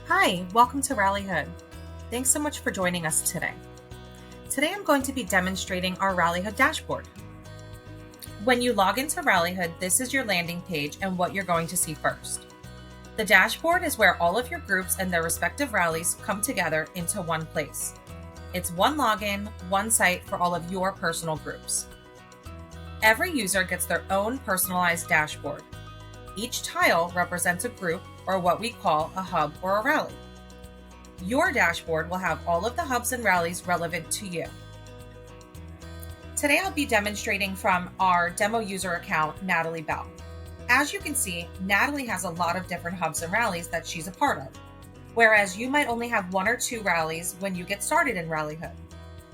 Hi, welcome to Rallyhood. Thanks so much for joining us today. Today I'm going to be demonstrating our Rallyhood dashboard. When you log into Rallyhood, this is your landing page and what you're going to see first. The dashboard is where all of your groups and their respective rallies come together into one place. It's one login, one site for all of your personal groups. Every user gets their own personalized dashboard. Each tile represents a group, or what we call a hub or a rally. Your dashboard will have all of the hubs and rallies relevant to you. Today I'll be demonstrating from our demo user account, Natalie Bell. As you can see, Natalie has a lot of different hubs and rallies that she's a part of, whereas you might only have one or two rallies when you get started in Rallyhood.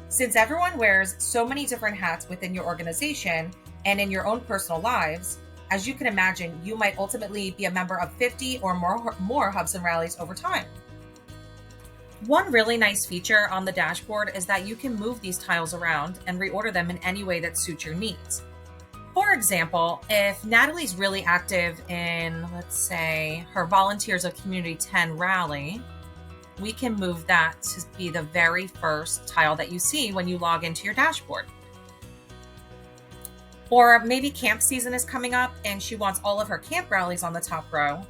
Since everyone wears so many different hats within your organization and in your own personal lives, as you can imagine, you might ultimately be a member of 50 or more hubs and rallies over time. One really nice feature on the dashboard is that you can move these tiles around and reorder them in any way that suits your needs. For example, if Natalie's really active in, let's say, her Volunteers of Community 10 rally, we can move that to be the very first tile that you see when you log into your dashboard. Or maybe camp season is coming up and she wants all of her camp rallies on the top row.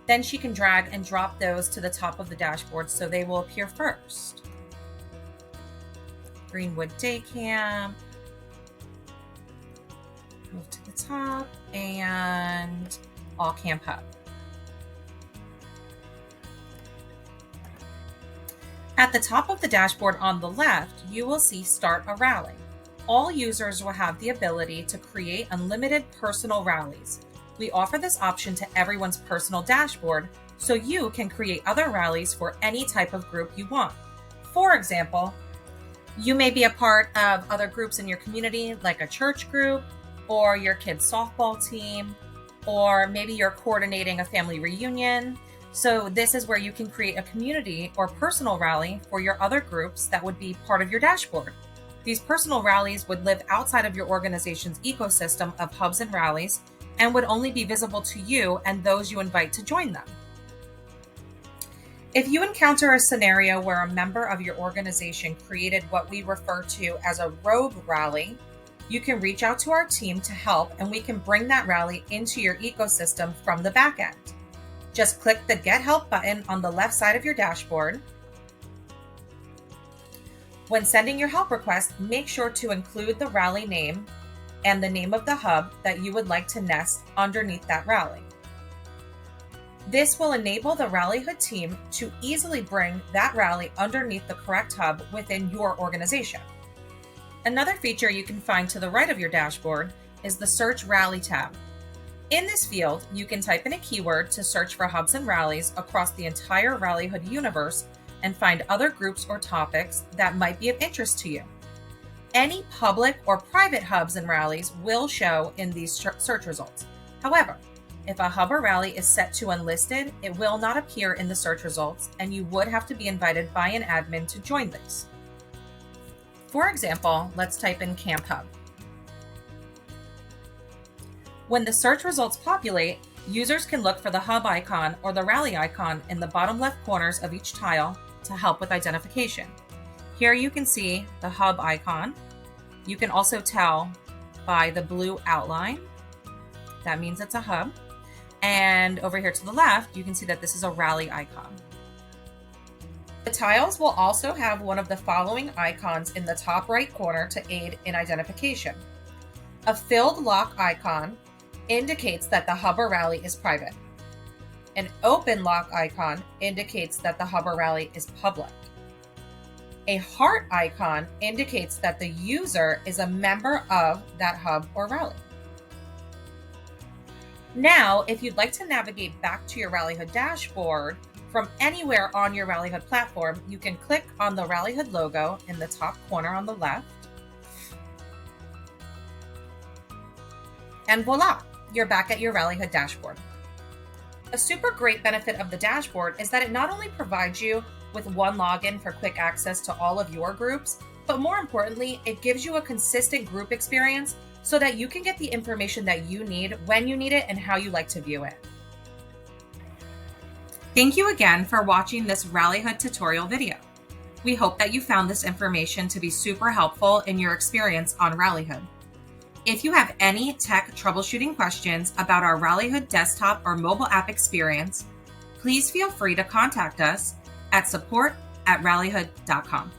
Then she can drag and drop those to the top of the dashboard so they will appear first. Greenwood Day Camp. Move to the top, and All Camp Hub. At the top of the dashboard on the left, you will see Start a Rally. All users will have the ability to create unlimited personal rallies. We offer this option to everyone's personal dashboard, so you can create other rallies for any type of group you want. For example, you may be a part of other groups in your community, like a church group, or your kids' softball team, or maybe you're coordinating a family reunion. So this is where you can create a community or personal rally for your other groups that would be part of your dashboard. These personal rallies would live outside of your organization's ecosystem of hubs and rallies and would only be visible to you and those you invite to join them. If you encounter a scenario where a member of your organization created what we refer to as a rogue rally, you can reach out to our team to help, and we can bring that rally into your ecosystem from the back end. Just click the Get Help button on the left side of your dashboard. When sending your help request, make sure to include the rally name and the name of the hub that you would like to nest underneath that rally. This will enable the Rallyhood team to easily bring that rally underneath the correct hub within your organization. Another feature you can find to the right of your dashboard is the Search Rally tab. In this field, you can type in a keyword to search for hubs and rallies across the entire Rallyhood universe and find other groups or topics that might be of interest to you. Any public or private hubs and rallies will show in these search results. However, if a hub or rally is set to unlisted, it will not appear in the search results, and you would have to be invited by an admin to join these. For example, let's type in Camp Hub. When the search results populate, users can look for the hub icon or the rally icon in the bottom left corners of each tile to help with identification. Here you can see the hub icon. You can also tell by the blue outline. That means it's a hub. And over here to the left, you can see that this is a rally icon. The tiles will also have one of the following icons in the top right corner to aid in identification. A filled lock icon indicates that the hub or rally is private. An open lock icon indicates that the hub or rally is public. A heart icon indicates that the user is a member of that hub or rally. Now, if you'd like to navigate back to your Rallyhood dashboard from anywhere on your Rallyhood platform, you can click on the Rallyhood logo in the top corner on the left. And voila, you're back at your Rallyhood dashboard. A super great benefit of the dashboard is that it not only provides you with one login for quick access to all of your groups, but more importantly, it gives you a consistent group experience so that you can get the information that you need when you need it and how you like to view it. Thank you again for watching this Rallyhood tutorial video. We hope that you found this information to be super helpful in your experience on Rallyhood. If you have any tech troubleshooting questions about our Rallyhood desktop or mobile app experience, please feel free to contact us at support@rallyhood.com.